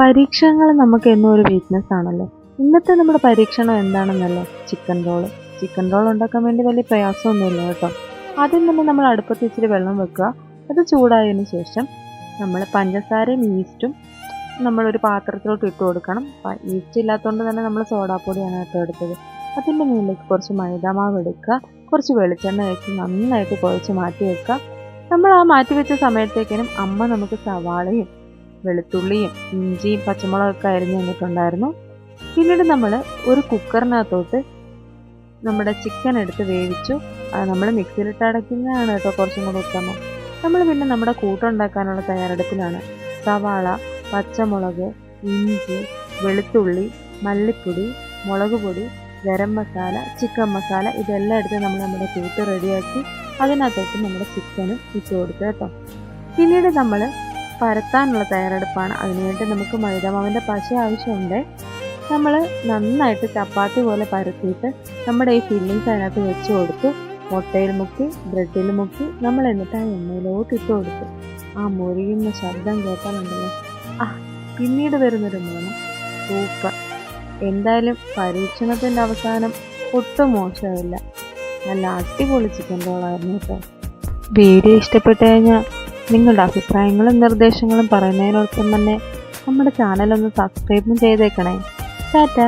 പരീക്ഷണങ്ങൾ നമുക്ക് എന്നും ഒരു വീക്ക്നെസ് ആണല്ലോ. ഇന്നത്തെ നമ്മുടെ പരീക്ഷണം എന്താണെന്നല്ലേ? Chicken roll. ചിക്കൻ റോൾ ഉണ്ടാക്കാൻ വേണ്ടി വലിയ പ്രയാസമൊന്നുമില്ല കേട്ടോ. ആദ്യം തന്നെ നമ്മൾ അടുപ്പത്ത് ഇച്ചിരി വെള്ളം വെക്കുക. അത് ചൂടായതിന് ശേഷം നമ്മൾ പഞ്ചസാരയും ഈസ്റ്റും നമ്മളൊരു പാത്രത്തിലോട്ട് ഇട്ട് കൊടുക്കണം. ഈസ്റ്റ് ഇല്ലാത്തതുകൊണ്ട് തന്നെ നമ്മൾ സോഡാപ്പൊടിയാണ് കേട്ടോ എടുത്തത്. അതിൻ്റെ മുകളിലേക്ക് കുറച്ച് മൈദാമാവ് എടുക്കുക. കുറച്ച് വെളിച്ചെണ്ണ വെച്ച് നന്നായിട്ട് കുഴച്ച് മാറ്റി വെക്കുക. നമ്മൾ ആ മാറ്റി വെച്ച സമയത്തേക്കിനും അമ്മ നമുക്ക് സവാളയും വെളുത്തുള്ളിയും ഇഞ്ചിയും പച്ചമുളകൊക്കെ അരിഞ്ഞ് തന്നിട്ടുണ്ടായിരുന്നു. പിന്നീട് നമ്മൾ ഒരു കുക്കറിനകത്തോട്ട് നമ്മുടെ ചിക്കൻ എടുത്ത് വേവിച്ചു. അത് നമ്മൾ മിക്സിയിലിട്ട് അടയ്ക്കുന്നതാണ് കേട്ടോ കുറച്ചും കൂടെ ഉത്തമം. നമ്മൾ പിന്നെ നമ്മുടെ കൂട്ടുണ്ടാക്കാനുള്ള തയ്യാറെടുപ്പിലാണ്. സവാള, പച്ചമുളക്, ഇഞ്ചി, വെളുത്തുള്ളി, മല്ലിപ്പൊടി, മുളക് പൊടി, ഗരം മസാല, ചിക്കൻ മസാല ഇതെല്ലാം എടുത്ത് നമ്മൾ നമ്മുടെ കൂട്ട് റെഡിയാക്കി അതിനകത്തോട്ട് നമ്മുടെ ചിക്കനും ഇട്ട് കൊടുക്കുക കേട്ടോ. പിന്നീട് നമ്മൾ പരത്താനുള്ള തയ്യാറെടുപ്പാണ്. അതിനുവേണ്ടി നമുക്ക് മൈദാമാവിൻ്റെ പശ ആവശ്യമുണ്ട്. നമ്മൾ നന്നായിട്ട് ചപ്പാത്തി പോലെ പരത്തിയിട്ട് നമ്മുടെ ഈ ഫില്ലിങ്സ് അതിനകത്ത് വെച്ച് കൊടുത്തു. മുട്ടയിൽ മുക്കി ബ്രെഡിൽ മുക്കി നമ്മൾ എന്നിട്ട് ആ എണ്ണയിലോട്ട് ഇട്ട് കൊടുത്തു. ആ മുറിയുന്ന ശബ്ദം കേട്ടാലുണ്ടല്ലോ, പിന്നീട് വരുന്നൊരു മണം സൂപ്പർ. എന്തായാലും പരീക്ഷണത്തിൻ്റെ അവസാനം ഒട്ടും മോശമില്ല. നല്ല അടിപൊളി ചിക്കൻ റോളായിരുന്നു കേട്ടോ. വീഡിയോ ഇഷ്ടപ്പെട്ട് കഴിഞ്ഞാൽ നിങ്ങളുടെ അഭിപ്രായങ്ങളും നിർദ്ദേശങ്ങളും പറയുന്നതിനോടൊപ്പം തന്നെ നമ്മുടെ ചാനലൊന്ന് സബ്സ്ക്രൈബും ചെയ്തേക്കണേ. ടാറ്റാ.